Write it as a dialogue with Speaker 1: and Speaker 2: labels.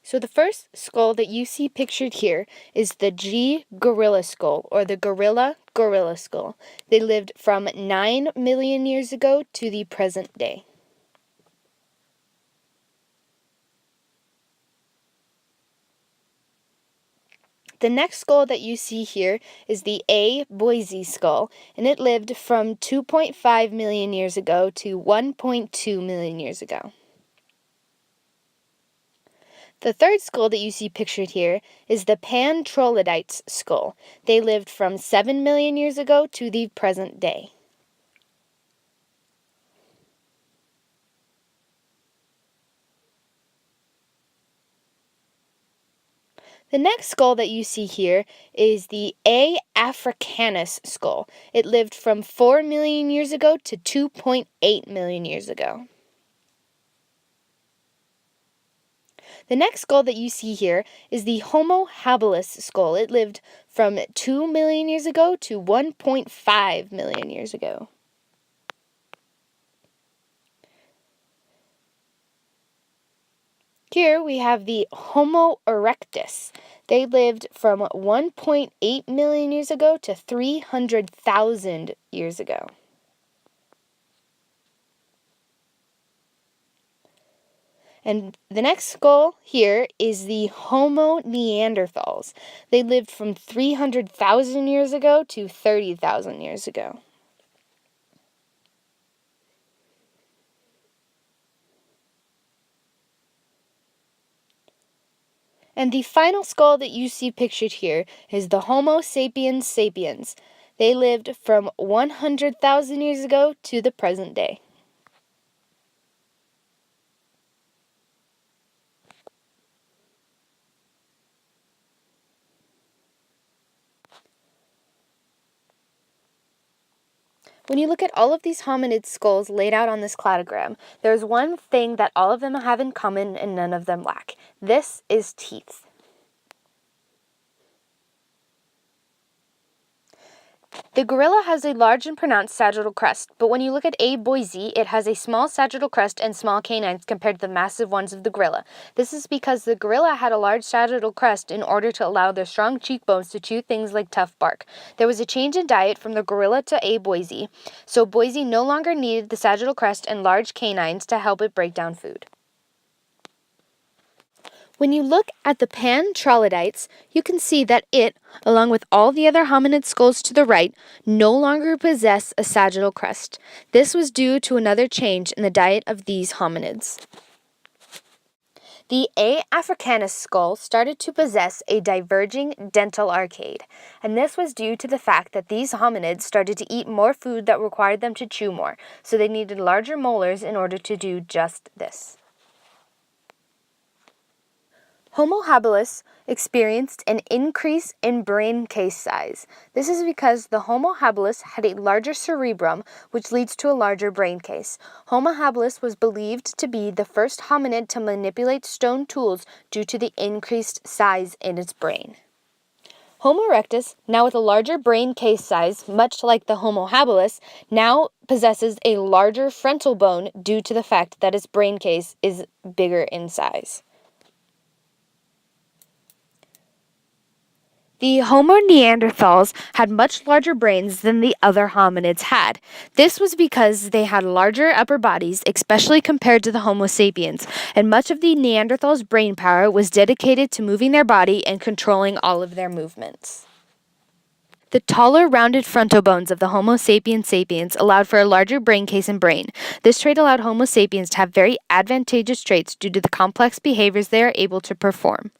Speaker 1: So the first skull that you see pictured here is the G gorilla skull, or the gorilla skull. They lived from 9 million years ago to the present day. The next skull that you see here is the A. boise skull, and it lived from 2.5 million years ago to 1.2 million years ago. The third skull that you see pictured here is the Pan-Troglodytes skull. They lived from 7 million years ago to the present day. The next skull that you see here is the A. africanus skull. It lived from 4 million years ago to 2.8 million years ago. The next skull that you see here is the Homo habilis skull. It lived from 2 million years ago to 1.5 million years ago. Here we have the Homo erectus. They lived from 1.8 million years ago to 300,000 years ago. And the next skull here is the Homo neanderthals. They lived from 300,000 years ago to 30,000 years ago. And the final skull that you see pictured here is the Homo sapiens sapiens. They lived from 100,000 years ago to the present day. When you look at all of these hominid skulls laid out on this cladogram, there's one thing that all of them have in common and none of them lack. This is teeth. The gorilla has a large and pronounced sagittal crest, but when you look at A. boise, it has a small sagittal crest and small canines compared to the massive ones of the gorilla. This is because the gorilla had a large sagittal crest in order to allow their strong cheekbones to chew things like tough bark. There was a change in diet from the gorilla to A. boise, so boise no longer needed the sagittal crest and large canines to help it break down food. When you look at the Pan-Troglodytes, you can see that it, along with all the other hominid skulls to the right, no longer possess a sagittal crest. This was due to another change in the diet of these hominids. The A. africanus skull started to possess a diverging dental arcade, and this was due to the fact that these hominids started to eat more food that required them to chew more, so they needed larger molars in order to do just this. Homo habilis experienced an increase in brain case size. This is because the Homo habilis had a larger cerebrum, which leads to a larger brain case. Homo habilis was believed to be the first hominid to manipulate stone tools due to the increased size in its brain. Homo erectus, now with a larger brain case size, much like the Homo habilis, now possesses a larger frontal bone due to the fact that its brain case is bigger in size. The Homo neanderthals had much larger brains than the other hominids had. This was because they had larger upper bodies, especially compared to the Homo sapiens, and much of the Neanderthals' brain power was dedicated to moving their body and controlling all of their movements. The taller, rounded frontal bones of the Homo sapiens sapiens allowed for a larger brain case and brain. This trait allowed Homo sapiens to have very advantageous traits due to the complex behaviors they are able to perform.